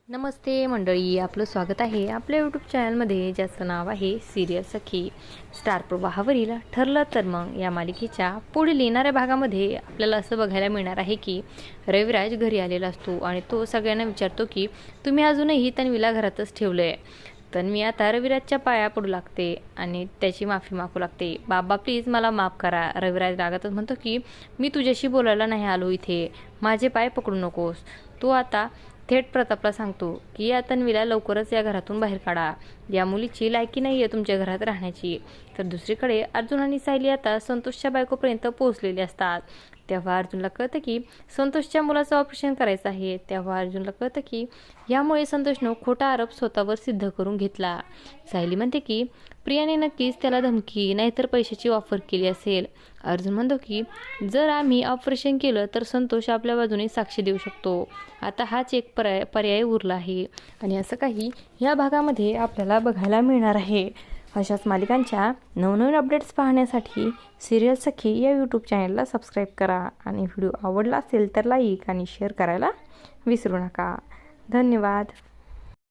नमस्ते मंडळी, आपलं स्वागत आहे आपल्या यूट्यूब चॅनलमध्ये, ज्याचं नाव आहे सिरियल सखी. स्टार प्रवाहावरील ठरलं तर मग या मालिकेच्या पुढील येणाऱ्या भागामध्ये आपल्याला असं बघायला मिळणार आहे की रविराज घरी आलेला असतो आणि तो सगळ्यांना विचारतो की तुम्ही अजूनही तन्वीला घरातच ठेवलं आहे. तन्वी आता रविराजच्या पाया पडू लागते आणि त्याची माफी मागू लागते. बाबा प्लीज मला माफ करा. रविराज रागातच म्हणतो की मी तुझ्याशी बोलायला नाही आलो इथे, माझे पाय पकडू नकोस. तो आता थेट प्रतापला सांगतो की या तन्वीला लवकरच या घरातून बाहेर काढा, या मुलीची लायकी नाही आहे तुमच्या घरात राहण्याची. तर दुसरीकडे अर्जुन आणि सायली आता संतोषच्या बायकोपर्यंत पोहोचलेले असतात. तेव्हा अर्जुनला कळतं की संतोषच्या मुलाचं ऑपरेशन करायचं आहे. तेव्हा अर्जुनला कळतं की यामुळे संतोषनं खोटा आरोप स्वतःवर सिद्ध करून घेतला. सायली म्हणते की प्रियाने नक्कीच त्याला धमकी नाहीतर पैशाची ऑफर केली असेल. अर्जुन म्हणतो की जर आम्ही ऑपरेशन केलं तर संतोष आपल्या बाजूने साक्ष देऊ शकतो. आता हाच एक पर्याय उरला आहे. आणि असं काही या भागामध्ये आपल्याला बघायला मिळणार आहे. अशाच मालिकांच्या नवनवीन अपडेट्स पाहण्यासाठी सिरियल सखी या यूट्यूब चॅनलला सबस्क्राईब करा आणि व्हिडिओ आवडला असेल तर लाईक आणि शेअर करायला विसरू नका. धन्यवाद.